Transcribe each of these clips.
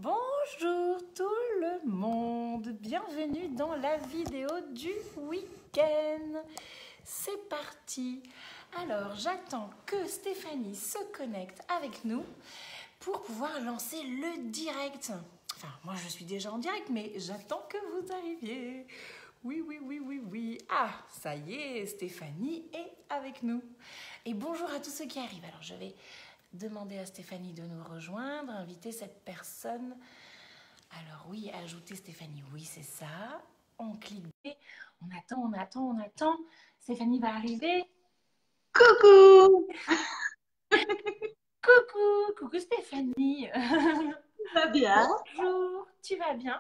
Bonjour tout le monde, bienvenue dans la vidéo du week-end. C'est parti. Alors j'attends que Stéphanie se connecte avec nous pour pouvoir lancer le direct. Enfin, moi je suis déjà en direct, mais j'attends que vous arriviez. Oui. Ah, ça y est, Stéphanie est avec nous. Et bonjour à tous ceux qui arrivent. Alors je vais demander à Stéphanie de nous rejoindre, inviter cette personne. Alors oui, ajouter Stéphanie, oui c'est ça. On clique, on attend. Stéphanie va arriver. Coucou! Coucou Stéphanie. Ça va bien? Bonjour, tu vas bien?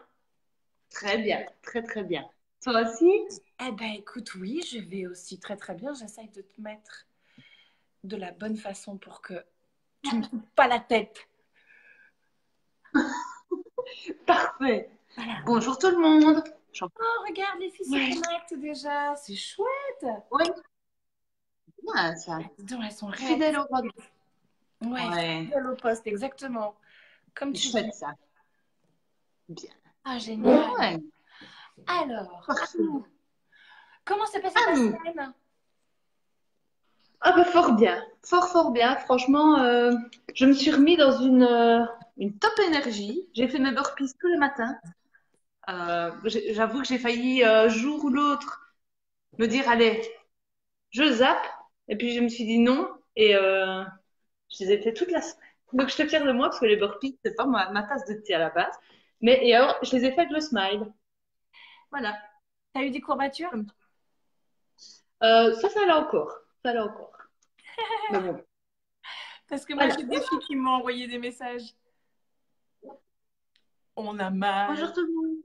Très bien, très bien. Toi aussi? Eh ben écoute, oui, je vais aussi très bien. J'essaye de te mettre de la bonne façon pour que tu ne me coupes pas la tête. Parfait. Voilà. Bonjour tout le monde. Oh, regarde, les filles se connectent déjà. C'est chouette. Oui, bien ça. Dis donc, elles sont Fidèle réactives. au rendez-vous. Ouais, Ouais, fidèle au poste, exactement. Comme c'est tu dis. chouette ça. Bien. Ah, génial. Ouais, Alors, à parfait. nous. Comment s'est passée À ta nous. semaine? Ah bah fort bien. Fort bien. Franchement, je me suis remis dans une top énergie. J'ai fait mes burpees tous les matins. J'avoue que j'ai failli, jour ou l'autre, me dire, allez, je zappe. Et puis je me suis dit non. Et je les ai fait toute la semaine. Donc je te fière de moi parce que les burpees, c'est pas ma tasse de thé à la base. Mais et alors, je les ai fait avec le smile. Voilà. T'as eu des courbatures? Ça allait encore. Ça allait encore. Mais bon, Parce que moi, voilà. j'ai des filles qui m'ont envoyé des messages. On a Bonjour mal. tout le monde.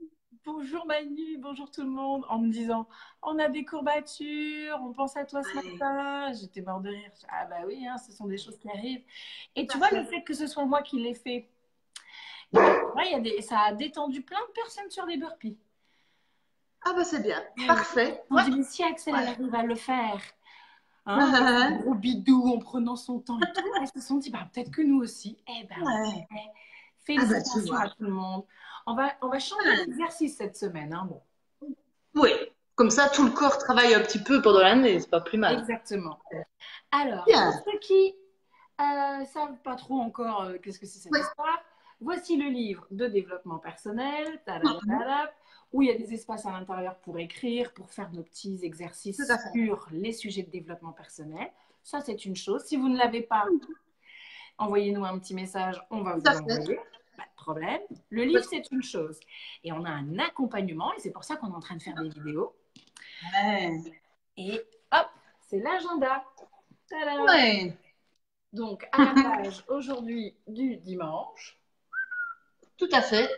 Bonjour Manu, bonjour tout le monde. En me disant, on a des courbatures, on pense à toi ce Ouais, matin. J'étais mort de rire. Ah bah oui, hein, ce sont des choses qui arrivent. Et tout tu à vois, le fait. fait que ce soit moi qui l'ai fait, et ben, ouais, ça a détendu plein de personnes sur les burpees. Ah bah c'est bien. Ah oui. Parfait. On Ouais. dit, mais si Axel, elle Ouais. arrive à le faire, hein, avec son gros bidou en prenant son temps et tout, elles se sont dit, bah, peut-être que nous aussi. Eh ben, Ouais. ouais. Ah bah tu Félicitations vois. à tout le monde. On va changer Voilà. d'exercice cette semaine. Hein, bon, Oui. Comme ça, tout le corps travaille un petit peu pendant l'année. C'est pas plus mal. exactement. Alors, pour Bien. ceux qui savent pas trop encore qu'est-ce que c'est cette Oui. histoire, voici le livre de développement personnel, Mhm. tadadadada, où il y a des espaces à l'intérieur pour écrire, pour faire nos petits Tout à exercices fait. sur les sujets de développement personnel. Ça, c'est une chose. Si vous ne l'avez pas, envoyez-nous un petit message, on va Tout vous à fait. l'envoyer. Pas de problème. Le livre, c'est une chose. Et on a un accompagnement, et c'est pour ça qu'on est en train de faire des vidéos. Ouais. Et hop, c'est l'agenda. Tadam. Ouais. Donc, à la page aujourd'hui du dimanche, Tout à fait.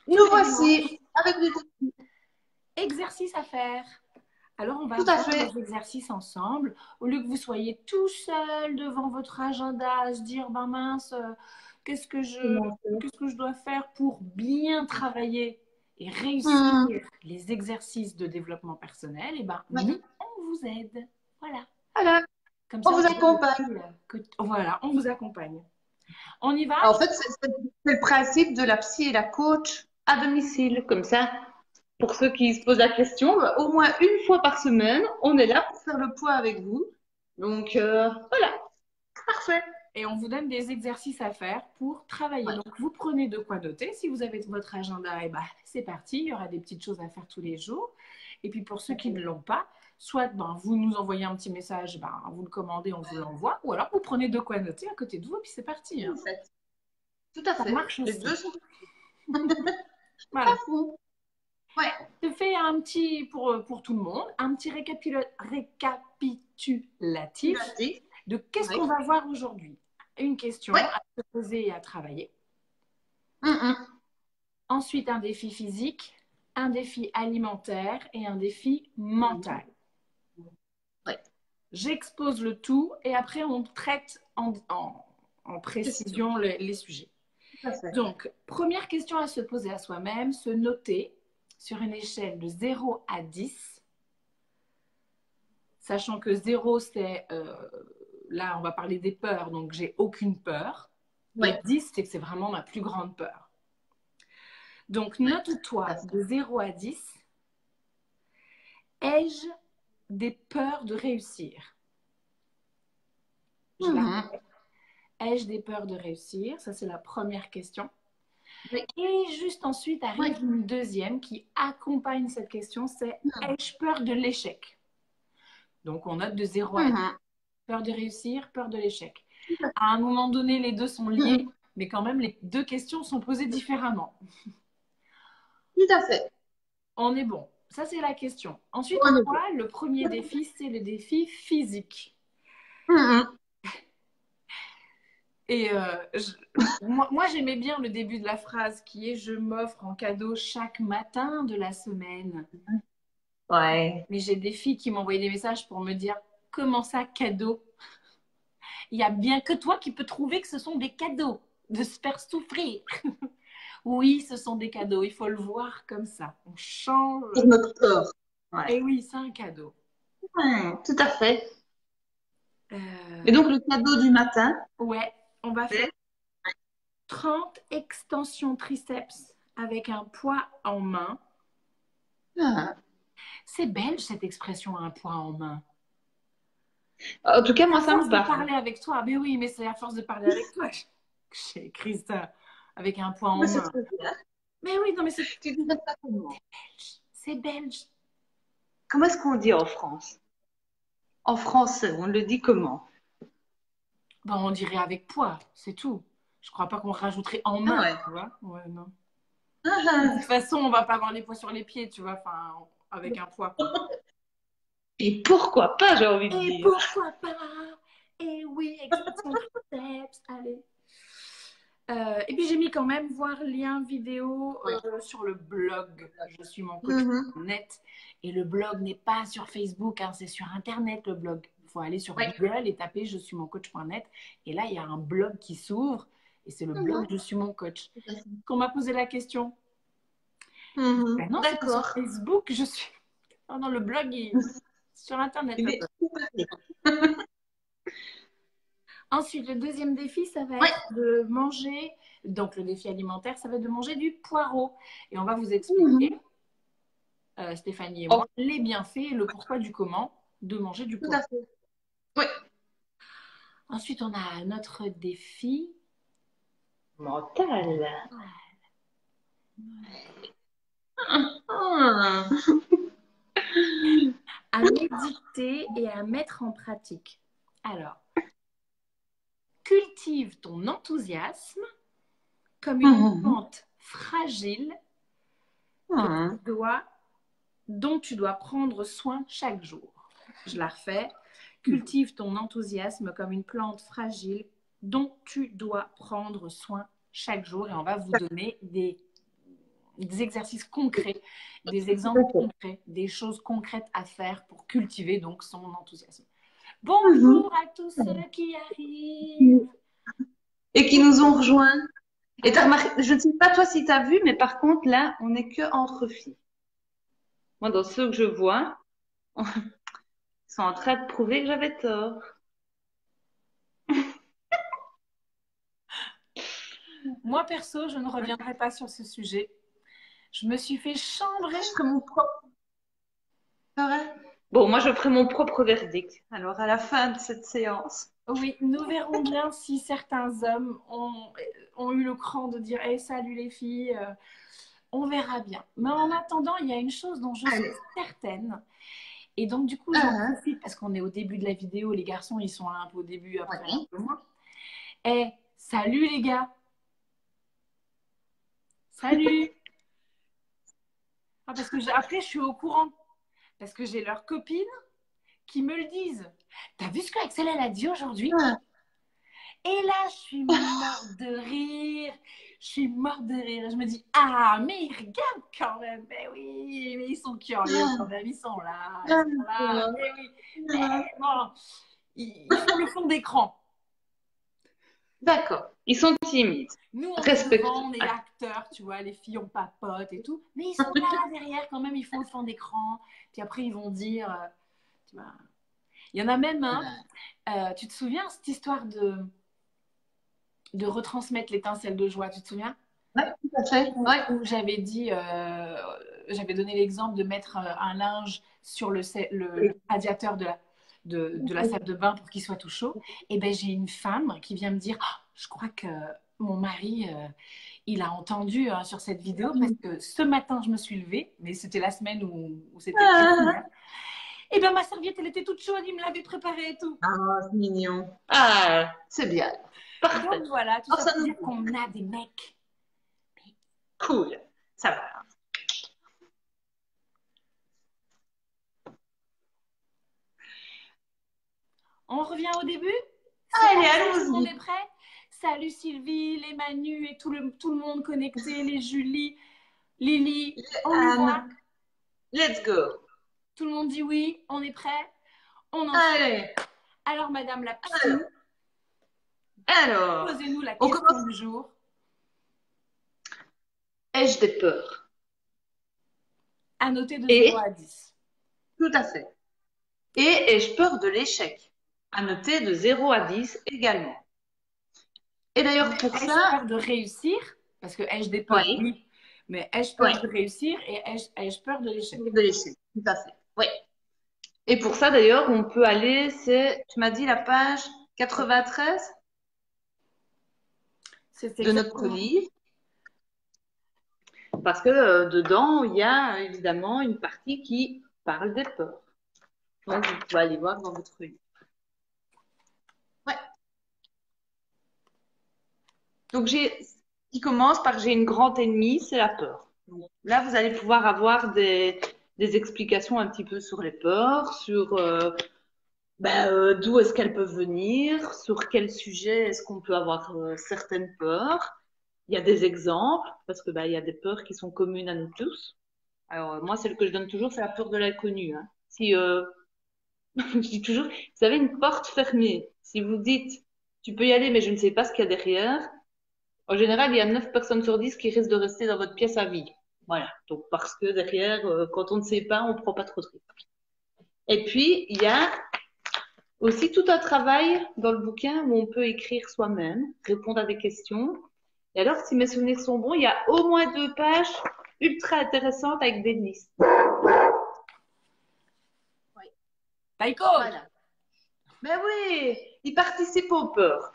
tous Nous les dimanches, voici avec des... exercices à faire. Alors, on va Tout à voir fait. les exercices ensemble. Au lieu que vous soyez tout seul devant votre agenda à se dire, ben mince, qu'est-ce que je, qu'est-ce que je dois faire pour bien travailler et réussir Hmm. les exercices de développement personnel? Et ben, Ouais. nous, on vous aide. Voilà. Voilà. Comme On ça, vous vous avez accompagne. aussi, voilà, on vous accompagne. On y va? En fait, c'est le principe de la psy et la coach à domicile. Comme ça, pour ceux qui se posent la question, bah, au moins une fois par semaine, on est là pour faire le point avec vous. Donc, voilà. Parfait. Et on vous donne des exercices à faire pour travailler. Ouais. Donc, vous prenez de quoi noter. Si vous avez votre agenda, et ben, c'est parti. Il y aura des petites choses à faire tous les jours. Et puis, pour ceux qui ne l'ont pas, soit ben, vous nous envoyez un petit message, ben, vous le commandez, on vous l'envoie. Ou alors, vous prenez de quoi noter à côté de vous, et puis c'est parti. Hein. Vous faites. Tout à Ça fait. marche Les aussi. deux sont à Voilà. fond. Ouais. Je fais un petit, pour tout le monde, un petit récapitulatif Pilates. de qu'est-ce Oui. qu'on va voir aujourd'hui. Une question Ouais. à se poser et à travailler. Mm. Ensuite, un défi physique, un défi alimentaire et un défi mental. Ouais. J'expose le tout et après, on traite en Question. précision les sujets. Tout à fait. Donc, première question à se poser à soi-même, se noter sur une échelle de 0 à 10, sachant que 0, c'est, là, on va parler des peurs, donc j'ai aucune peur. Et Ouais. 10, c'est que c'est vraiment ma plus grande peur. Donc, Ouais. note-toi de 0 à 10, ai-je des peurs de réussir? Je la Mhm. Ai-je des peurs de réussir? Ça, c'est la première question. Oui. Et juste ensuite Oui. arrive une deuxième qui accompagne cette question, c'est Mhm. ai-je peur de l'échec? Donc, on note de 0 à 10. Mhm. Peur de réussir, peur de l'échec. À un moment donné, les deux sont liés, Mhm. mais quand même, les deux questions sont posées différemment. Tout à fait. On est bon. Ça, c'est la question. Ensuite, On on est bon. voit le premier défi, c'est le défi physique. Mhm. Et moi j'aimais bien le début de la phrase qui est je m'offre en cadeau chaque matin de la semaine. Ouais. Mais j'ai des filles qui m'envoyaient des messages pour me dire comment ça, cadeau? Il n'y a bien que toi qui peux trouver que ce sont des cadeaux, de se faire souffrir. Oui, ce sont des cadeaux, il faut le voir comme ça. On change. Pour notre corps. Ouais. Et oui, c'est un cadeau. Ouais, tout à fait. Et Euh, donc, le cadeau du matin, ouais, on va faire c'est 30 extensions triceps avec un poids en main. ah. C'est belge cette expression, un poids en main. En tout cas, À moi, ça force me de parle. parler avec toi, mais oui, mais c'est à force de parler avec toi que j'ai écrit ça avec un poids en Mais c'est main. trop bien. Mais oui, non, mais c'est Tu dirais ça comment? belge. C'est belge. Comment est-ce qu'on dit en France? En français, on le dit comment? Bon, on dirait avec poids, c'est tout. Je crois pas qu'on rajouterait en Ah main, ouais. tu vois. Ouais, non. De toute Ah, façon, on va pas avoir les poids sur les pieds, tu vois, enfin, avec un poids, quoi. et pourquoi pas, j'ai envie de Et dire. pourquoi pas? Et oui, extension triceps, allez. Et puis j'ai mis quand même voir lien vidéo Oui. sur le blog. Je suis mon coach Mhm. net. Et le blog n'est pas sur Facebook, hein, c'est sur Internet le blog. Il faut aller sur Oui. Google et taper je suis mon coach.net. Et là, il y a un blog qui s'ouvre. Et c'est le blog Mhm. Je suis mon coach. Tout à fait. Qu'on m'a posé la question. Mhm. Ben non, c'est pas sur D'accord. Facebook. Je suis. Oh non, le blog est sur Internet. Il Le est blog. tout à fait. Ensuite, le deuxième défi, ça va Oui. être de manger. Donc, le défi alimentaire, ça va être de manger du poireau. Et on va vous expliquer Mhm. Stéphanie et Oh, moi, les bienfaits et le pourquoi du comment de manger du tout poireau. à fait. Oui. Ensuite, on a notre défi Mental. Ah. à méditer et à mettre en pratique. Alors, cultive ton enthousiasme comme une Mhm. plante fragile que Mhm. dont tu dois prendre soin chaque jour. Je la refais. Cultive ton enthousiasme comme une plante fragile dont tu dois prendre soin chaque jour. Et on va vous donner des exercices concrets, des Tout à exemples fait. concrets, des choses concrètes à faire pour cultiver donc son enthousiasme. Mhm. Bonjour à tous ceux qui arrivent. Et qui nous ont rejoints. Et t'as remarqué, je ne sais pas toi si tu as vu, mais par contre, là, on n'est que entre filles. Moi, dans ceux que je vois, ils sont en train de prouver que j'avais tort. Moi, perso, je ne reviendrai pas sur ce sujet. Je me suis fait chambrer. Je ferai mon propre. C'est vrai. Bon, moi, je ferai mon propre verdict. Alors, à la fin de cette séance. Oui, nous verrons bien si certains hommes ont eu le cran de dire hey, salut les filles, on verra bien. Mais en attendant, il y a une chose dont je suis Allez. certaine. Et donc, du coup, j'en Ah, profite parce qu'on est au début de la vidéo. Les garçons, ils sont là un peu au début, après un oui. peu moins. Eh, salut les gars! Salut! Ah, parce que après, je suis au courant. Parce que j'ai leurs copines qui me le disent. T'as vu ce que Axel elle a dit aujourd'hui? Ah, Et là, je suis morte de rire. Je suis morte de rire. Je me dis, ah, mais ils regardent quand même. Mais oui, mais ils sont curieux quand ah, même. Ils sont là. Ils sont là. d'accord. Mais oui. Ah, Mais bon, ils font le fond d'écran. d'accord. Ils sont timides. Nous, on est devant, Respectueux. on est Allez. acteurs, tu vois, les filles, on papote et tout. Mais ils sont là derrière quand même, ils font le fond d'écran. Puis après, ils vont dire, tu vois. Il y en a même un, tu te souviens, cette histoire de retransmettre l'étincelle de joie, tu te souviens? Ouais, tout à fait. Ouais. Où j'avais dit, j'avais donné l'exemple de mettre un linge sur le radiateur de la salle de bain pour qu'il soit tout chaud. Et ben j'ai une femme qui vient me dire, oh, je crois que mon mari, il a entendu sur cette vidéo parce que ce matin je me suis levée, mais c'était la semaine où c'était précis, hein. Et ben ma serviette, elle était toute chaude, il me l'avait préparée et tout. Ah, c'est mignon. Ah, c'est bien. Parfait. Donc voilà, tout Oh, ça ça pour nous dire qu'on a des mecs. cool. Ça va. On revient au début? Allez, Tout le monde allons-y. est prêt? Salut Sylvie, les Manu et tout le monde connecté, les Julie, Lily, on y va? Anne, let's go. Tout le monde dit oui, on est prêt? On enchaîne. Allez. Alors Madame la psy, Alors, posez-nous la on question commence. du jour. Ai-je des peurs? À noter de 0 Et, à 10. tout à fait. Et ai-je peur de l'échec? À noter de 0 à 10 également. Et d'ailleurs, pour Ai-je ça, peur de réussir? Parce que ai-je des peurs? oui, Oui. Mais ai-je oui, peur de réussir et ai-je peur de l'échec? de l'échec, tout à fait. Oui. Et pour ça, d'ailleurs, on peut aller, tu m'as dit la page 93 C'est de notre exactement. livre, parce que dedans, il y a évidemment une partie qui parle des peurs. Donc, vous pouvez aller voir dans votre livre. Ouais. Donc, il commence par j'ai une grande ennemie, c'est la peur. Donc, là, vous allez pouvoir avoir des explications un petit peu sur les peurs, sur d'où est-ce qu'elles peuvent venir, sur quel sujet est-ce qu'on peut avoir certaines peurs. Il y a des exemples, parce que il y a des peurs qui sont communes à nous tous. Alors, moi, celle que je donne toujours, c'est la peur de l'inconnu. Hein. Si, je dis toujours, vous avez une porte fermée. Si vous dites, tu peux y aller, mais je ne sais pas ce qu'il y a derrière, en général, il y a 9 personnes sur 10 qui risquent de rester dans votre pièce à vie. Voilà. Donc, parce que derrière, quand on ne sait pas, on ne prend pas trop de risques. Et puis, il y a aussi tout un travail dans le bouquin où on peut écrire soi-même, répondre à des questions. Et alors, si mes souvenirs sont bons, il y a au moins 2 pages ultra intéressantes avec des listes. Oui. Taïko! Voilà. Mais oui, il participe aux peurs.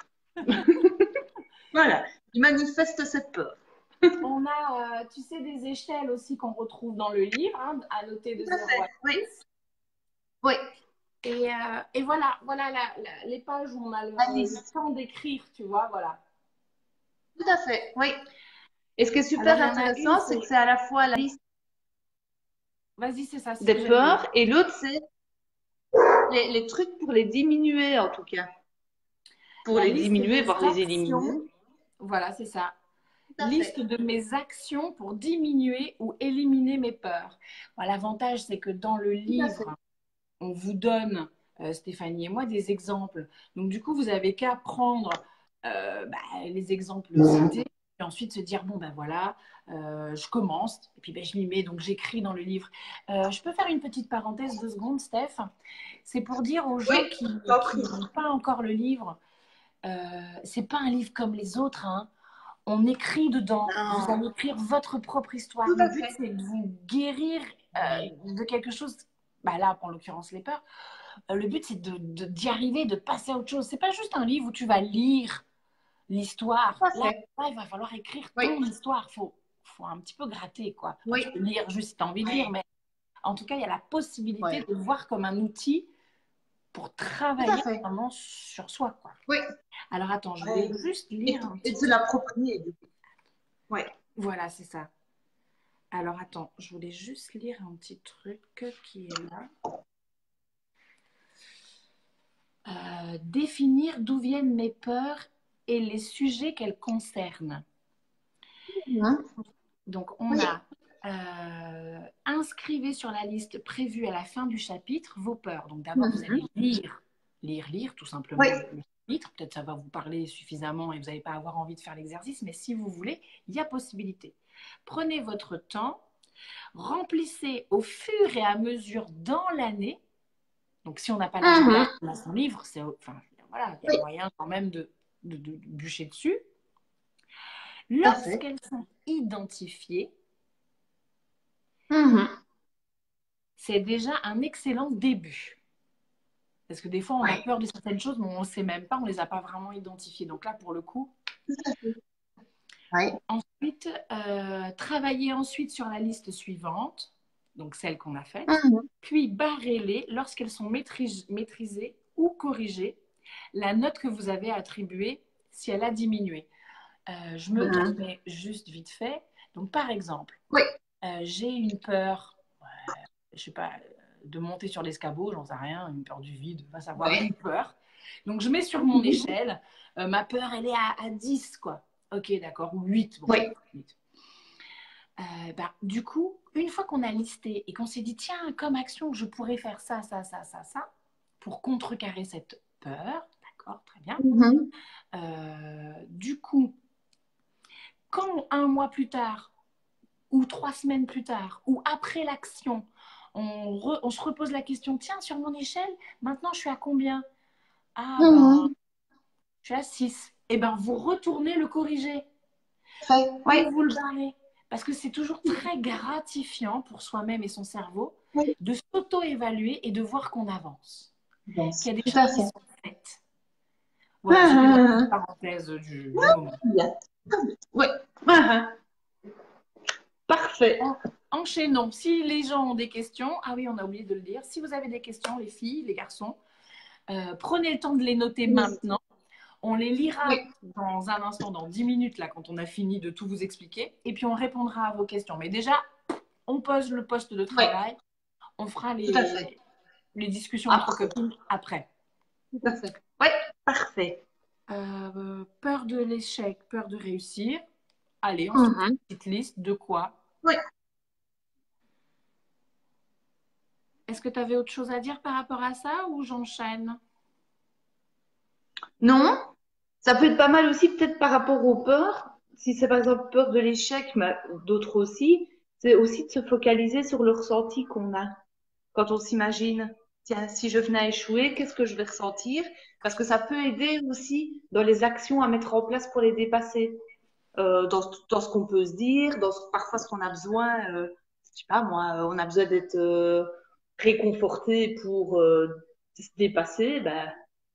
Voilà, il manifeste cette peur. On a, tu sais, des échelles aussi qu'on retrouve dans le livre, hein, à noter de Tout à 0 fait. à Oui. 10. Oui. Et voilà les pages où on a La le liste. temps d'écrire, tu vois, voilà. Tout à fait. Oui. Et ce qui est Alors, super il y en a une, intéressant, c'est que c'est à la fois la liste Vas-y, c'est ça, c'est ce que des j'allais dire. peurs et l'autre, c'est les trucs pour les diminuer, en tout cas. Pour La les liste diminuer, des voire les éliminer. actions, voilà, c'est ça. Tout à Liste fait. de mes actions pour diminuer ou éliminer mes peurs. Bon, l'avantage, c'est que dans le Tout à fait. livre, on vous donne, Stéphanie et moi, des exemples. Donc, du coup, vous avez qu'à prendre les exemples cités et ensuite se dire, bon, ben voilà, je commence et puis je m'y mets, donc j'écris dans le livre. Je peux faire une petite parenthèse 2 secondes, Steph? C'est pour dire aux Oui, gens qui t'en prie. n'ont pas encore le livre, c'est pas un livre comme les autres, hein. On écrit dedans, vous Non, allez écrire votre propre histoire. tout Le à but, fait. c'est de vous guérir de quelque chose, là, en l'occurrence, les peurs. Le but, c'est d'y arriver, de passer à autre chose. C'est pas juste un livre où tu vas lire l'histoire. Tout à Là, fait. il va falloir écrire Oui, ton histoire. Faut un petit peu gratter, quoi. Enfin, tu oui, peux lire juste si tu as envie de lire, mais en tout cas, il y a la possibilité oui. de voir comme un outil pour Tout à travailler fait. vraiment sur soi, quoi. Oui. Alors, attends, je vais Oui. juste Et, lire un et de petit se truc. l'approprier, du coup. Oui. Voilà, c'est ça. Alors, attends, je voulais juste lire un petit truc qui est là. Définir d'où viennent mes peurs et les sujets qu'elles concernent. Hein. Donc, on Oui. a inscrivez sur la liste prévue à la fin du chapitre vos peurs. Donc, d'abord, vous allez lire tout simplement Oui. le chapitre. Peut-être ça va vous parler suffisamment et vous n'allez pas avoir envie de faire l'exercice, mais si vous voulez, il y a possibilité. Prenez votre temps, remplissez au fur et à mesure dans l'année. Donc, si on n'a pas l'agenda dans son livre, voilà, il y a Oui. moyen quand même de bûcher dessus. tout à fait. Lorsqu'elles sont identifiées, Mhm. c'est déjà un excellent début. Parce que des fois, on a Ouais, peur de certaines choses, mais on ne sait même pas, on ne les a pas vraiment identifiées. Donc là, pour le coup, tout à fait. Ouais. ensuite, travailler ensuite sur la liste suivante, donc celle qu'on a faite, Mhm. puis barrer-les lorsqu'elles sont maîtrisées ou corrigées, la note que vous avez attribuée si elle a diminué. Je me Mhm. permets juste vite fait. Donc, par exemple, Oui. j'ai une peur, je sais pas, de monter sur l'escabeau, j'en sais rien, une peur du vide, va savoir, une Ouais. peur. Donc, je mets sur mon Mhm. échelle, ma peur, elle est à 10, quoi. Ok, d'accord, ou 8, bon, Oui. 8. Bah, du coup, une fois qu'on a listé et qu'on s'est dit, tiens, comme action, je pourrais faire ça, ça, ça, ça, ça, pour contrecarrer cette peur, d'accord, très bien. Mhm. Du coup, quand un mois plus tard, ou 3 semaines plus tard, ou après l'action, on se repose la question, tiens, sur mon échelle, maintenant je suis à combien? Ah ben, Mhm. je suis à 6. Eh ben, vous retournez le corriger Fait. ou Oui. vous le barrez. Parce que c'est toujours très gratifiant pour soi-même et son cerveau Oui. de s'auto-évaluer et de voir qu'on avance, Bon, qu'il y a des tout choses à qui fait. sont faites. Voilà, c'était ma petite Mhm. parenthèse du moment. Bien. Oui. Mhm. Parfait. Enchaînons. Si les gens ont des questions, ah oui, on a oublié de le dire. Si vous avez des questions, les filles, les garçons, prenez le temps de les noter Oui. maintenant. On les lira Oui. dans un instant, dans 10 minutes, là, quand on a fini de tout vous expliquer. Et puis on répondra à vos questions. Mais déjà, on pose le poste de Oui. travail. On fera Tout à fait. les discussions entre Après. copines après. Tout à fait. Oui. Parfait. Peur de l'échec, peur de réussir. Allez, on se fait Mhm. une petite liste de quoi. Oui. Est-ce que tu avais autre chose à dire par rapport à ça ou j'enchaîne? Non, ça peut être pas mal aussi peut-être par rapport aux peurs. Si c'est par exemple peur de l'échec, mais d'autres aussi, c'est aussi de se focaliser sur le ressenti qu'on a quand on s'imagine, tiens, si je venais à échouer, qu'est-ce que je vais ressentir? Parce que ça peut aider aussi dans les actions à mettre en place pour les dépasser. Dans ce qu'on peut se dire, parfois ce qu'on a besoin, je sais pas moi, on a besoin d'être réconforté pour se dépasser, ben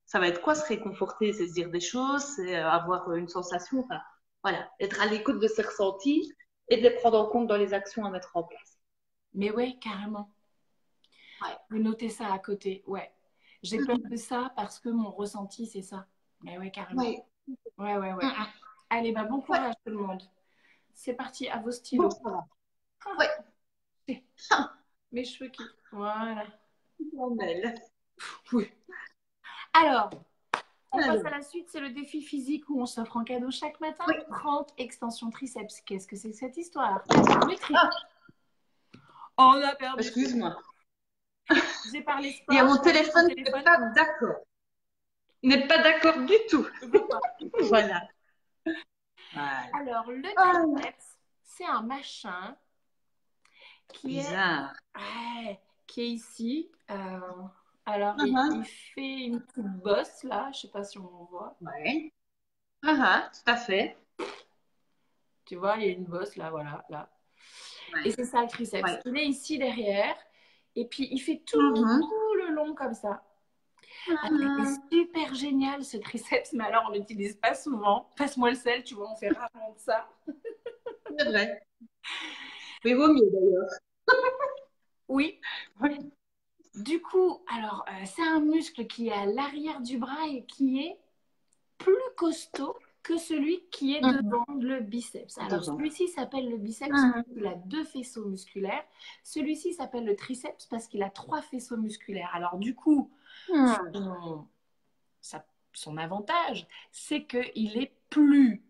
ça va être quoi se réconforter? C'est se dire des choses, c'est avoir une sensation, enfin, voilà, être à l'écoute de ses ressentis et de les prendre en compte dans les actions à mettre en place. Mais ouais, carrément. Ouais. Vous notez ça à côté. Ouais. J'ai peur de ça parce que mon ressenti, c'est ça. Mais ouais, carrément. Ouais. Ouais, ouais, ouais. Mm. Allez, bah, bon Ouais. courage tout le monde. C'est parti, à vos Bon, stylos. ça va. Ah, Ouais. mes cheveux qui. Voilà. Belle. Oui. Alors, on passe à Alors, la suite. C'est le défi physique où on s'offre en cadeau chaque matin oui. 30 extensions triceps. Qu'est-ce que c'est que cette histoire? Alors, le tri. Ah, On a perdu Stéphane. excuse-moi. J'ai parlé Il y a sport, mon j'imagine ton téléphone qui n'est téléphone. pas d'accord. Il n'est pas d'accord du tout. Je veux pas. Voilà. Voilà. Alors, le Ah, triceps, c'est un machin qui est, bizarre. ouais, qui est ici. Alors, il Uh-huh. fait une petite bosse là, je sais pas si on voit. Ouais. Uh-huh, tout à fait. Tu vois, il y a une bosse là, voilà, là. Et Ouais. c'est ça le triceps. Ouais. Il est ici derrière. Et puis, il fait tout Mhm. le long comme ça. Alors, il est Mhm. super génial ce triceps, mais alors on l'utilise pas souvent. Passe-moi le sel, tu vois, on fait rarement de ça. C'est vrai. Mais vaut mieux d'ailleurs. Oui. Oui. Du coup, alors, c'est un muscle qui est à l'arrière du bras et qui est plus costaud que celui qui est Mhm. devant le biceps. Alors, Devant. celui-ci s'appelle le biceps parce Mhm. qu'il a 2 faisceaux musculaires. Celui-ci s'appelle le triceps parce qu'il a 3 faisceaux musculaires. Alors, du coup, Mhm. son, son avantage, c'est qu'il est plus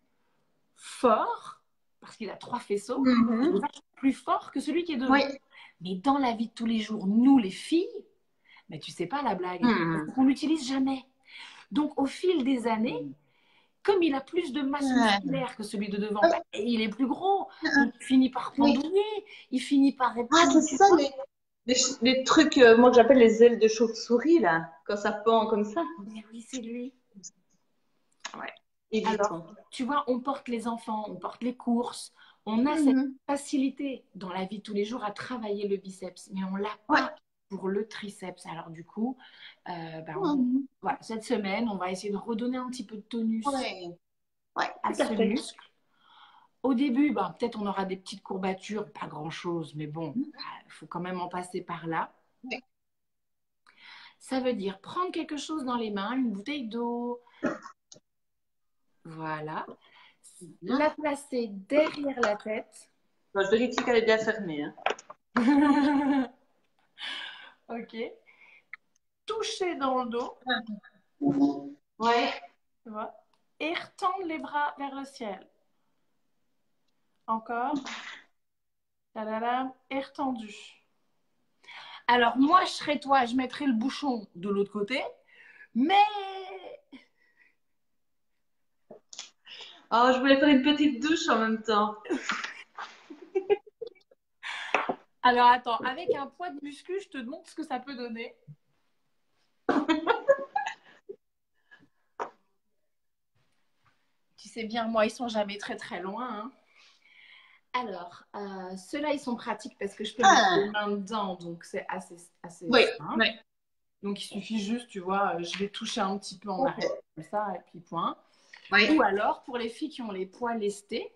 fort parce qu'il a 3 faisceaux. Il est Mhm. vachement plus fort que celui qui est devant. Oui. Mais dans la vie de tous les jours, nous, les filles, mais tu sais pas la blague, Mhm. on l'utilise jamais. Donc, au fil des années, comme il a plus de masse Ouais. musculaire que celui de devant, Oui. bah, il est plus gros, Mhm. donc il finit par Oui. pendouiller, il finit par être Ah, c'est tout, tu ça vois. les trucs, moi que j'appelle les ailes de chauve-souris, là, quand ça pend comme ça. Mais oui, c'est lui. Ouais. Alors, évitons. tu vois, on porte les enfants, on porte les courses, on a cette Mhm. facilité dans la vie de tous les jours à travailler le biceps, mais on l'a Ouais. pas pour le triceps. Alors du coup, Mhm. voilà, cette semaine, on va essayer de redonner un petit peu de tonus Ouais. Ouais, à tout à ce fait. muscle. Au début, peut-être on aura des petites courbatures, pas grand-chose, mais bon, il faut quand même en passer par là. Ouais. Ça veut dire prendre quelque chose dans les mains, une bouteille d'eau, voilà, la Bien. placer derrière la tête. Bon, je vérifie qu'elle est bien fermée. Hein. Ok. Toucher dans le dos, Ouais. tu vois, et retendre les bras vers le ciel. Encore. Tadadam, et retendu. Alors, moi, je serais toi, je mettrais le bouchon de l'autre côté, mais. Oh, je voulais faire une petite douche en même temps. Alors, attends, avec un poids de muscu, je te montre ce que ça peut donner. Tu sais bien, moi, ils sont jamais très très loin. Hein. Alors, ceux-là, ils sont pratiques parce que je peux mettre les Ah, mains dedans, donc c'est assez oui, simple. oui. Donc, il suffit juste, tu vois, je vais toucher un petit peu en arrière Ok. comme ça, et puis point. Oui, Ou alors, pour les filles qui ont les poils lestés,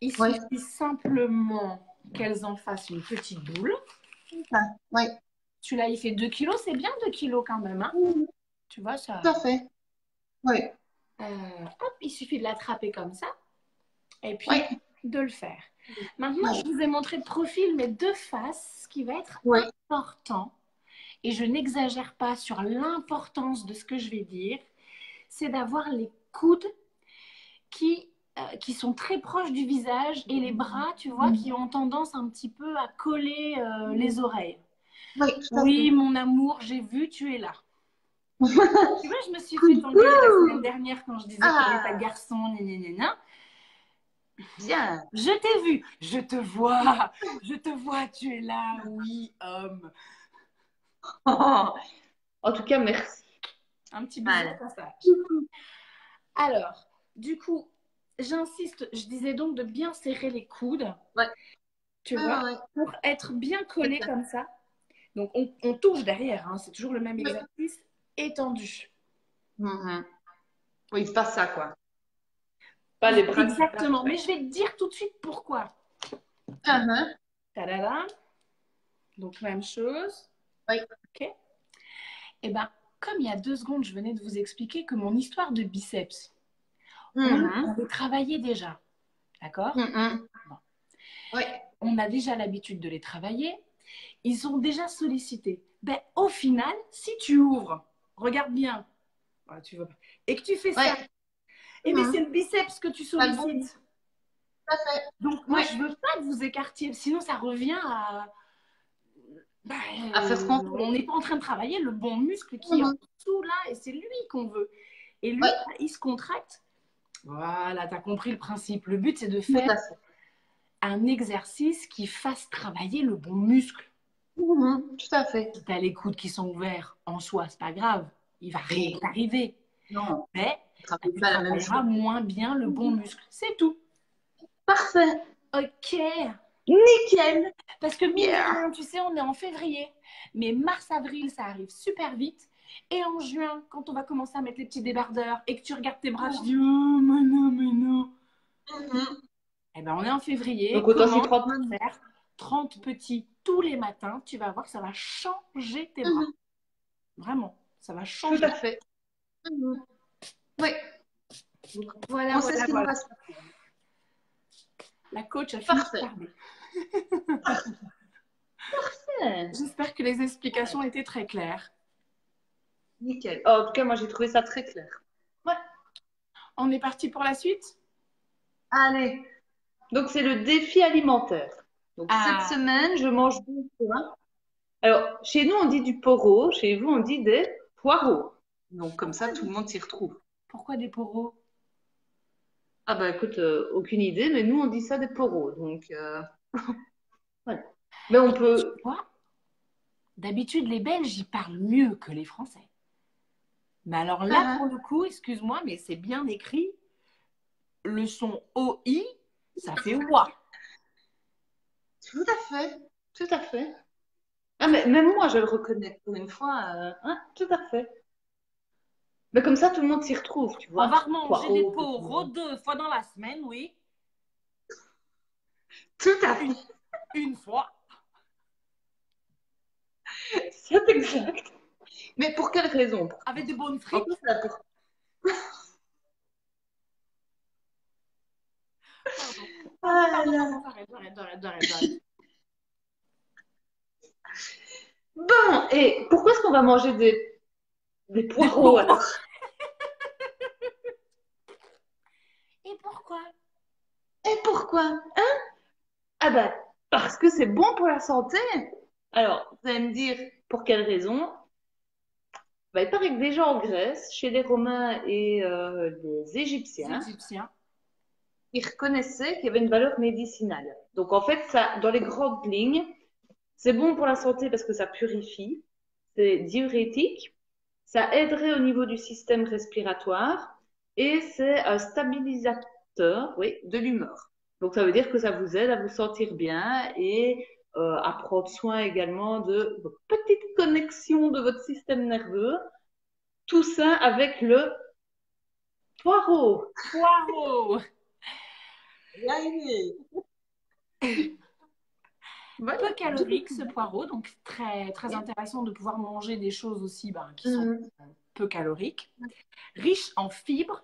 il oui. suffit simplement qu'elles en fassent une petite boule. Ah, oui. Celui-là, il fait 2 kilos, c'est bien 2 kilos quand même. Hein. Mhm. Tu vois, Tout ça. à fait. Oui, Hop, il suffit de l'attraper comme ça et oui, puis de le faire. Maintenant, je oui. vous ai montré de profil, mais de face, ce qui va être Oui. important, et je n'exagère pas sur l'importance de ce que je vais dire, c'est d'avoir les coudes qui sont très proches du visage et les bras, tu vois, qui ont tendance un petit peu à coller les oreilles. Oui, tout à Oui, fait. mon amour, j'ai vu, tu es là. Tu vois, je me suis fait engueuler la semaine Coucou! dernière quand je disais qu'il n'y avait pas de Ah, garçon, gna. bien. Je t'ai vu, je te vois, tu es là, oui, homme. En tout cas, merci. Un petit bisou au Mal. passage. Alors, du coup, j'insiste, je disais donc de bien serrer les coudes, Ouais. tu vois, Ah, ouais. pour être bien collé Exact. comme ça. Donc, on touche derrière, hein, c'est toujours le même Oui. exercice, étendu. Mhm. Oui, pas ça, quoi. Pas les bras qui partent. Exactement, mais Ouais. je vais te dire tout de suite pourquoi. Ah, Tadada. Donc, même chose. oui. OK. Eh bien, comme il y a 2 secondes, je venais de vous expliquer que mon histoire de biceps, on Mhm. avait travaillé déjà. D'accord. Mhm. Bon. Oui. On a déjà l'habitude de les travailler. Ils sont déjà sollicités. Ben, au final, si tu ouvres, regarde bien, ah, tu vois pas, et que tu fais Oui. ça, eh bien, c'est Mhm. le biceps que tu Pas le bon. Tout sollicites. à fait. Donc, moi, Oui. je veux pas que vous écartiez, sinon ça revient à. Ben, À faire ce qu'on fait. on n'est pas en train de travailler le bon muscle qui est en Mhm. dessous là, et c'est lui qu'on veut. Et lui, Oui, il se contracte. Voilà, tu as compris le principe. Le but, c'est de tout faire à fait. un exercice qui fasse travailler le bon muscle. Mhm. Tout à fait. Si tu as les coudes qui sont ouverts, en soi, c'est pas grave. Il va rien Oui. t'arriver. Non, Mais on ne travaille tu pas la même travailleras chose. moins bien le bon Mhm. muscle. C'est tout. Parfait. Ok. Nickel. Parce que mine de Yeah. rien, tu sais, on est en février. Mais mars-avril, ça arrive super vite. Et en juin, quand on va commencer à mettre les petits débardeurs et que tu regardes tes bras, tu dis oh, mais non, mais non. Mhm. Eh ben, on est en février. Donc autant s'y Commence prendre à maintenant. faire 30 petits tous les matins. Tu vas voir que ça va changer tes bras. Mhm. Vraiment, ça va Tout à changer. fait. Mhm. Oui. Donc, Voilà, on sait ce voilà, qu'il nous voilà. reste. La coach a fini de Parfait. parler. Ouais. J'espère que les explications étaient très claires. Nickel. Oh, en tout cas, moi, j'ai trouvé ça très clair. Ouais. On est parti pour la suite? Allez. Donc, c'est le défi alimentaire. Donc, cette Ah, semaine, je mange du pain. Alors, chez nous, on dit du poro. Chez vous, on dit des poireaux. Donc, comme ça, pourquoi, tout le monde s'y retrouve. pourquoi des poros? Ah, bah, écoute, aucune idée, mais nous, on dit ça des poros. Donc, voilà. Mais on Et tu peut. vois, d'habitude, les Belges, ils parlent mieux que les Français. Mais alors là, Ah, pour le coup, excuse-moi, mais c'est bien écrit. Le son OI, ça fait WA. tout à fait, tout à fait. Ah, mais même moi, je le reconnais pour une fois. Hein, tout à fait. Mais comme ça, tout le monde s'y retrouve, tu On va vois. remanger des Poireaux, poros pépino. 2 fois dans la semaine, oui. Tout à Une, fait. une fois. C'est exact. Mais pour quelle raison? Avec des bonnes En plus, frites. là, pour... Pardon. Pardon, Ah pardon, là. pardon. J'arrête. Bon, et pourquoi est-ce qu'on va manger des Des poireaux poros. alors? Et pourquoi? Et pourquoi? Ah bah, parce que c'est bon pour la santé. Alors, vous allez me dire pour quelle raison? Bah, il paraît que déjà en Grèce, chez les Romains et les Les Égyptiens, Égyptiens. ils reconnaissaient qu'il y avait une valeur médicinale. Donc en fait, ça, dans les grandes lignes, c'est bon pour la santé parce que ça purifie, c'est diurétique, ça aiderait au niveau du système respiratoire et c'est un stabilisateur, oui, de l'humeur. Donc ça veut dire que ça vous aide à vous sentir bien et à prendre soin également de vos petites connexions de votre système nerveux. Tout ça avec le poireau. Poireaux. Y arriver. Peu Voilà. calorique ce poireau, donc très, très intéressant de pouvoir manger des choses aussi ben, qui sont Mhm. peu caloriques. Riche en fibres,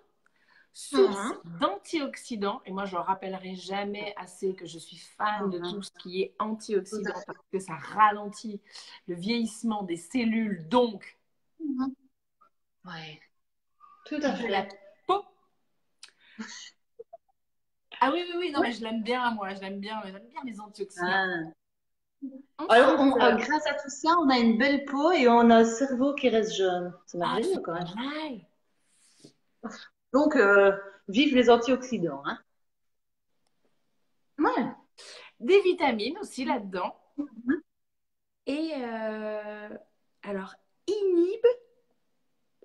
source Mhm. d'antioxydants, et moi je ne rappellerai jamais assez que je suis fan de tout Mhm. ce qui est Tout à antioxydant fait. parce que ça ralentit le vieillissement des cellules, donc Mhm. Ouais. Tout à de la fait. peau. Ah oui, oui, oui, non, Oui. mais je l'aime bien, moi, j'aime bien les antioxydants. Ah. Alors, Ensuite, grâce à tout ça, on a une belle peau et on a un cerveau qui reste jeune. C'est ah, merveilleux c'est quand pas même. mal. Donc, vive les antioxydants, hein. Ouais. Des vitamines aussi là-dedans. Mhm. Et alors, inhibe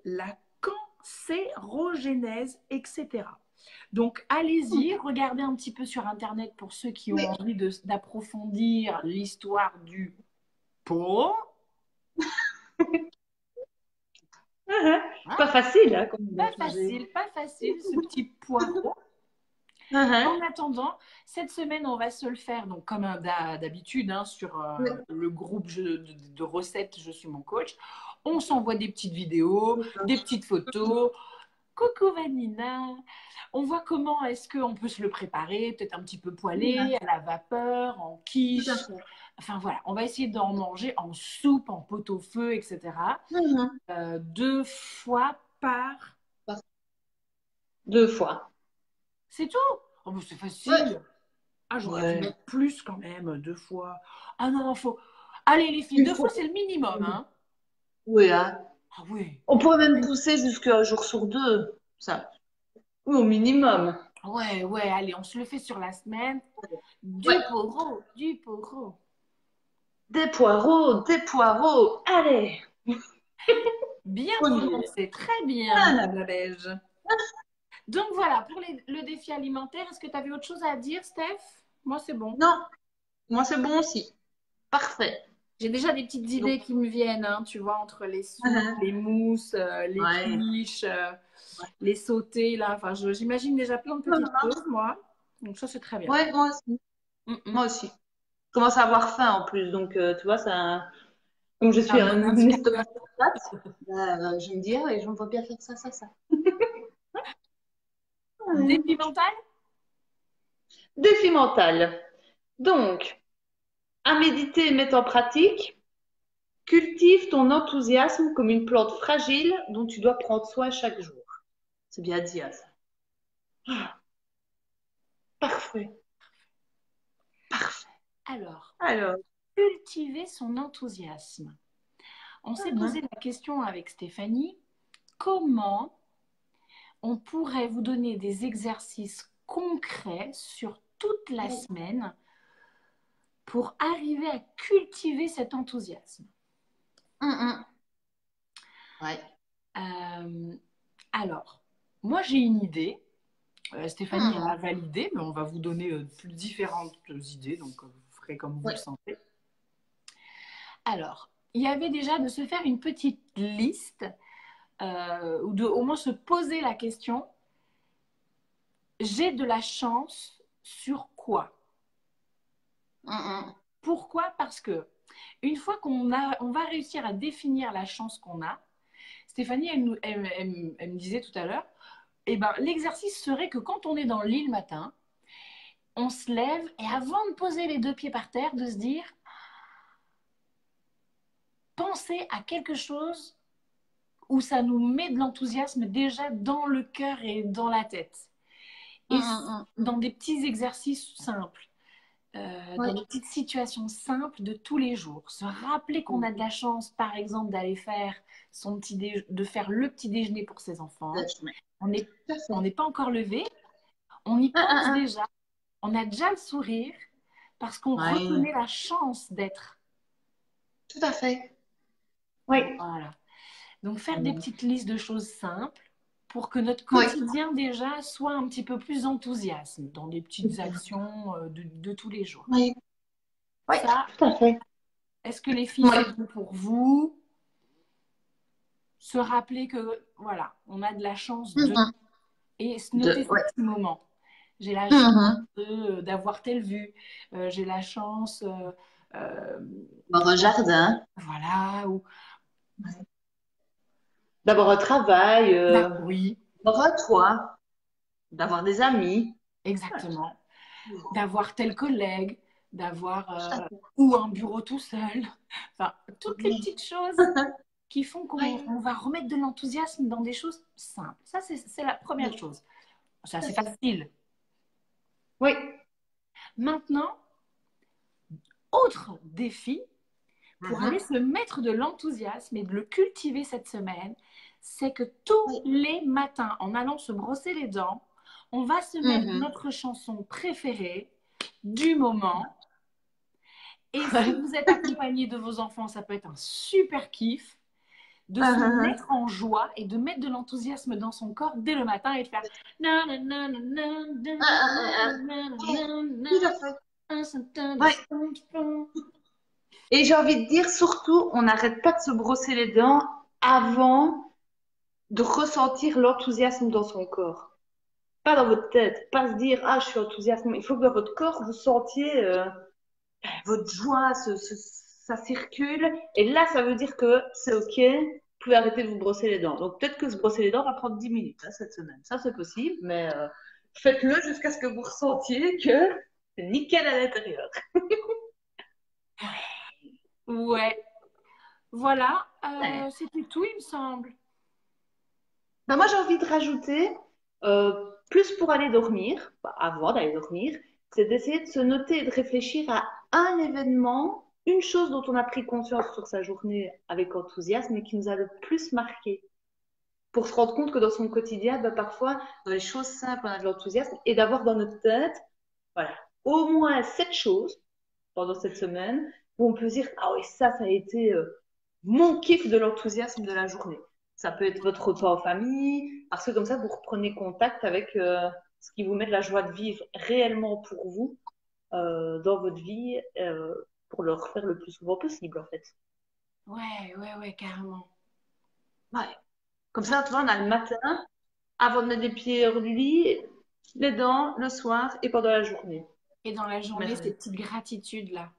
la cancérogénèse, etc. Donc, allez-y, regardez un petit peu sur Internet pour ceux qui ont Oui. envie d'approfondir l'histoire du pot. Mhm. Hein, Pas facile, hein, comme on a changé. pas facile, ce petit poireau. Mhm. En attendant, cette semaine, on va se le faire, donc comme d'habitude, hein, sur Oui. le groupe de recettes Je suis mon coach. On s'envoie des petites vidéos, des petites photos. Coucou Vanina. On voit comment est-ce qu'on peut se le préparer, peut-être un petit peu Mhm. poêlé, à la vapeur, en Tout à quiche. fait. Enfin voilà, on va essayer d'en manger en soupe, en pot-au-feu, etc. Mhm. 2 fois par... Deux fois. C'est tout. Oh, mais c'est Ouais. facile. Ah, j'aurais dû Ouais. mettre plus quand même, 2 fois. Ah non, faut... Allez les filles, Il 2 fois faut. c'est le minimum, hein. Oui, hein. Ah oui. On pourrait même pousser jusqu'à un jour sur deux. Ça. Oui, au minimum. Ouais, ouais, allez, on se le fait sur la semaine. Ouais. Du poro. Des poireaux, des poireaux. Allez, Bien on y est. prononcé, très bien, Voilà. Madame la Belge. Donc voilà, pour le défi alimentaire, est-ce que tu avais autre chose à dire, Steph? Moi, c'est bon. Non, moi c'est bon aussi. Parfait. J'ai déjà des petites Donc, idées qui me viennent, hein, tu vois, entre les soupes, les mousses, les ouais. quiches, les sautés, là. Enfin, j'imagine déjà plein de petites choses, moi. Donc ça, c'est très bien. Ouais, moi aussi. Mm, mm. Moi aussi. Je commence à avoir faim en plus, donc tu vois, ça, comme je suis Un bon un indicateur. estomac sur pattes, bah, je me dis, ah ouais, j'aimerais bien faire ça, ça, ça. Ouais. Défi mental? Défi mental. Donc, à méditer et mettre en pratique, cultive ton enthousiasme comme une plante fragile dont tu dois prendre soin chaque jour. C'est bien dit, hein, ça. Ah, parfait, parfait. Alors, Alors, cultiver son enthousiasme. On s'est posé mhm. la question avec Stéphanie, comment on pourrait vous donner des exercices concrets sur toute la semaine pour arriver à cultiver cet enthousiasme. Mhm. Ouais. Euh, alors, moi j'ai une idée. Stéphanie a validé, mais on va vous donner plus différentes idées, donc vous ferez comme vous le sentez. Alors, il y avait déjà de se faire une petite liste, ou de au moins se poser la question, j'ai de la chance sur quoi? Pourquoi? Parce que une fois on va réussir à définir la chance qu'on a, Stéphanie, elle me disait tout à l'heure, eh ben, l'exercice serait que quand on est dans le lit le matin, on se lève et avant de poser les 2 pieds par terre, de se dire, pensez à quelque chose où ça nous met de l'enthousiasme déjà dans le cœur et dans la tête. Et dans des petits exercices simples, dans des petites situations simples de tous les jours. Se rappeler qu'on a de la chance, par exemple, d'aller faire de faire le petit déjeuner pour ses enfants. On n'est pas encore levé, on y pense déjà. On a déjà le sourire parce qu'on reconnaît la chance d'être. Tout à fait. Oui. Voilà. Donc, faire des petites listes de choses simples pour que notre quotidien déjà soit un petit peu plus enthousiaste dans des petites actions de tous les jours. Oui. Ça, tout à fait. est-ce que les filles, c'est bon pour vous? Se rappeler que, voilà, on a de la chance de... Et se noter ces petits moments. J'ai la chance d'avoir telle vue. J'ai la chance... Dans un jardin. Voilà. Ou... D'avoir un travail. Oui. D'avoir un toit. D'avoir des amis. Exactement. D'avoir tel collègue. D'avoir... ou un bureau tout seul. Enfin, toutes les petites choses qui font qu'on va remettre de l'enthousiasme dans des choses simples. Ça, c'est la première chose. Ça, c'est facile. Oui. Maintenant, autre défi pour aller se mettre de l'enthousiasme et de le cultiver cette semaine, c'est que tous les matins, en allant se brosser les dents, on va se mettre notre chanson préférée du moment. Et si vous êtes accompagné de vos enfants, ça peut être un super kiff de se mettre en joie et de mettre de l'enthousiasme dans son corps dès le matin et de faire Et j'ai envie de dire, surtout, on n'arrête pas de se brosser les dents avant de ressentir l'enthousiasme dans son corps. Pas dans votre tête, pas se dire, ah, je suis enthousiaste. Il faut que dans votre corps, vous sentiez votre joie, ça circule. Et là, ça veut dire que c'est OK, vous pouvez arrêter de vous brosser les dents. Donc peut-être que se brosser les dents va prendre 10 minutes cette semaine. Ça, c'est possible, mais faites-le jusqu'à ce que vous ressentiez que c'est nickel à l'intérieur. Ouais. Voilà, c'était tout, il me semble. Ben, moi, j'ai envie de rajouter, plus pour aller dormir, avant d'aller dormir, c'est d'essayer de se noter et de réfléchir à un événement, une chose dont on a pris conscience sur sa journée avec enthousiasme et qui nous a le plus marqué. Pour se rendre compte que dans son quotidien, ben, parfois, dans les choses simples, on a de l'enthousiasme et d'avoir dans notre tête, voilà, au moins 7 choses pendant cette semaine où on peut se dire, ah oui, ça a été mon kiff de l'enthousiasme de la journée. Ça peut être votre repas en famille, parce que comme ça, vous reprenez contact avec ce qui vous met de la joie de vivre réellement pour vous dans votre vie, pour le refaire le plus souvent possible, en fait. Ouais, carrément. Ouais. Comme ça, tu vois, on a le matin, avant de mettre les pieds hors du lit, les dents, le soir et pendant la journée. Et dans la journée, ces petites gratitudes-là,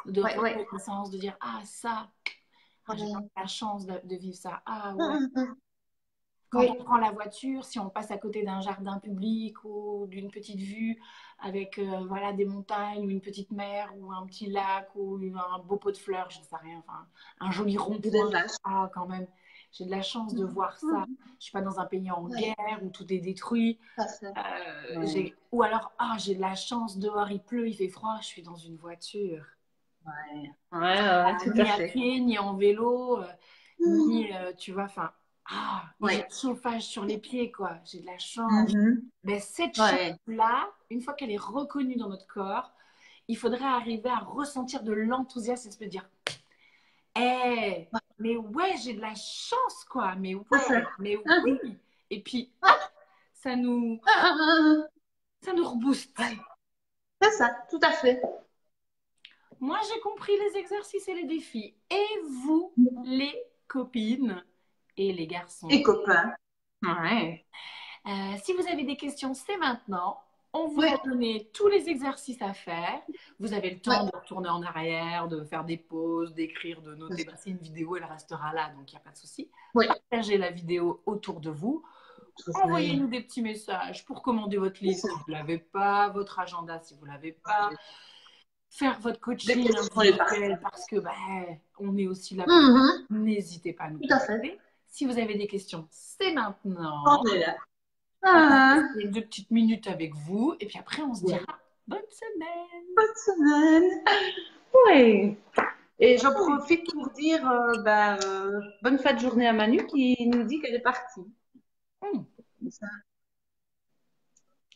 de reconnaissance, de dire, ah, ça, j'ai la chance de vivre ça. Ah, ouais. Quand on prend la voiture, si on passe à côté d'un jardin public ou d'une petite vue avec voilà, des montagnes ou une petite mer ou un petit lac ou un beau pot de fleurs, je ne sais rien, enfin, un joli rond-point. Ah, quand même, j'ai de la chance de voir ça. Je ne suis pas dans un pays en guerre où tout est détruit. Ou alors, j'ai de la chance, dehors il pleut, il fait froid, je suis dans une voiture. Ni à pied, ni en vélo, ni, tu vois, enfin... j'ai le chauffage sur les pieds, quoi. J'ai de la chance. Mais cette chance-là, une fois qu'elle est reconnue dans notre corps, il faudrait arriver à ressentir de l'enthousiasme et se dire Mais ouais, j'ai de la chance, quoi. Mais C'est ça. ouais, mais oui. Et puis, hop, ça nous rebooste. C'est ça, tout à fait. Moi, j'ai compris les exercices et les défis. Et vous, les copines et les garçons? Et copains. Ouais. Si vous avez des questions, c'est maintenant. On vous Ouais. a donné tous les exercices à faire. Vous avez le temps Ouais. de retourner en arrière, de faire des pauses, d'écrire, de noter. C'est une vidéo, elle restera là, donc il n'y a pas de souci. Ouais. Partagez la vidéo autour de vous. Envoyez-nous des petits messages pour commander votre livre si vous ne l'avez pas, votre agenda si vous ne l'avez pas, faire votre coaching individuel parce que on est aussi là. N'hésitez pas à nous contacter. Si vous avez des questions, c'est maintenant. On est là. On va passer 2 petites minutes avec vous et puis après on se dira bonne semaine. Bonne semaine. Oui. Et j'en profite pour dire bonne fin de journée à Manu qui nous dit qu'elle est partie. Ça.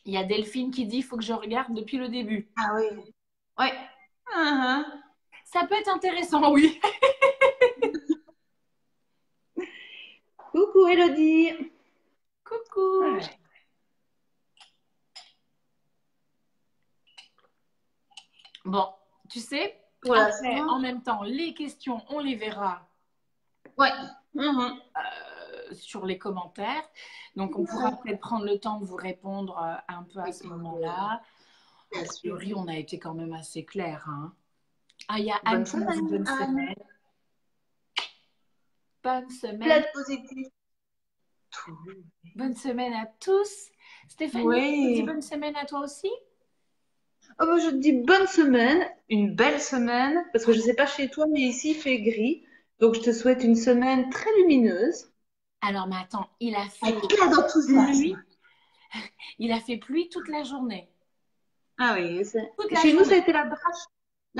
Il y a Delphine qui dit il faut que je regarde depuis le début. Ah oui. Ouais. Ça peut être intéressant, oui. Coucou Elodie. Coucou. Ouais. Bon, tu sais, Voilà. après, en même temps, les questions, on les verra Ouais. sur les commentaires. Donc, on pourra peut-être prendre le temps de vous répondre un peu à ce moment-là. A priori, on a été quand même assez clair. Hein. Ah, il y a Anne qui nous dit bonne semaine. Bonne semaine. Plein de positif. Bonne semaine à tous. Stéphanie, tu dis bonne semaine à toi aussi? Je te dis bonne semaine, une belle semaine, parce que je ne sais pas chez toi, mais ici il fait gris. Donc je te souhaite une semaine très lumineuse. Alors, mais attends, il a fait pluie. Il a fait pluie toute la journée. Ah oui, chez nous ça a été la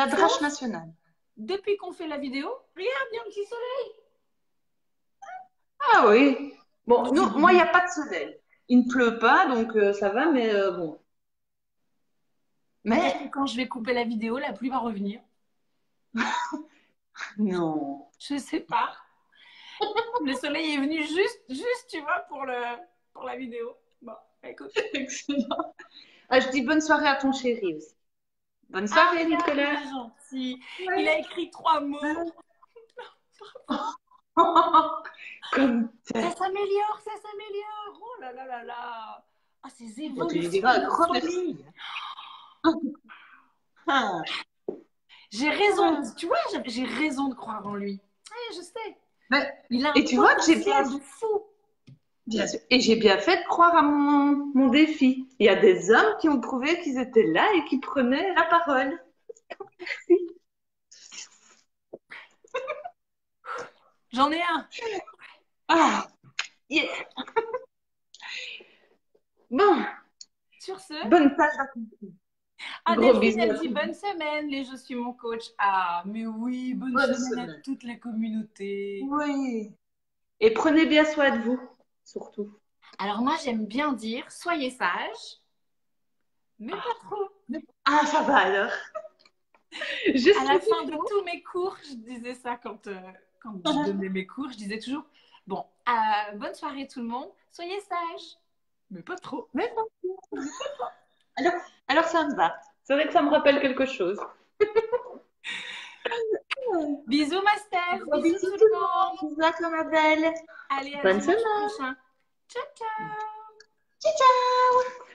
drache nationale. Depuis qu'on fait la vidéo, regarde, il y a un petit soleil. Ah oui. Bon, moi il n'y a pas de soleil. Il ne pleut pas, donc ça va, mais bon. Mais quand je vais couper la vidéo, la pluie va revenir. Non. Je sais pas. Le soleil est venu juste, tu vois, pour la vidéo. Bon, écoute. Excellent. Ah, je dis bonne soirée à ton chéri aussi. Bonne soirée, Nicolas. Il est gentil. Ouais. Il a écrit 3 mots. Comme ça s'améliore. Oh là là là là. Ah, ces évolutions. Tu lui diras un grand merci. J'ai raison, tu vois, j'ai raison de croire en lui. Ouais, je sais. Mais, il a et tu vois que j'ai bien de fou. Bien sûr. Et j'ai bien fait de croire à mon défi. Il y a des hommes qui ont prouvé qu'ils étaient là et qui prenaient la parole. Merci. J'en ai un. Ah, yes. Bon. Sur ce. Bonne tâche accomplie. Ah, Delphine, elle dit bonne semaine, je suis mon coach. Ah, mais oui, bonne semaine à toute la communauté. Oui. Et prenez bien soin de vous, surtout. Alors moi, j'aime bien dire, soyez sages, mais pas trop. Ah, ça va alors. À la fin de tous mes cours, je disais ça quand je donnais mes cours, je disais toujours, bon, bonne soirée tout le monde, soyez sages, mais pas trop. Mais pas trop. Alors ça me va. C'est vrai que ça me rappelle quelque chose. Bisous ma Steph, bisous tout le monde. Bisous à toi ma belle. Allez, à bonne dimanche semaine. prochain. Ciao, ciao. Ciao, ciao.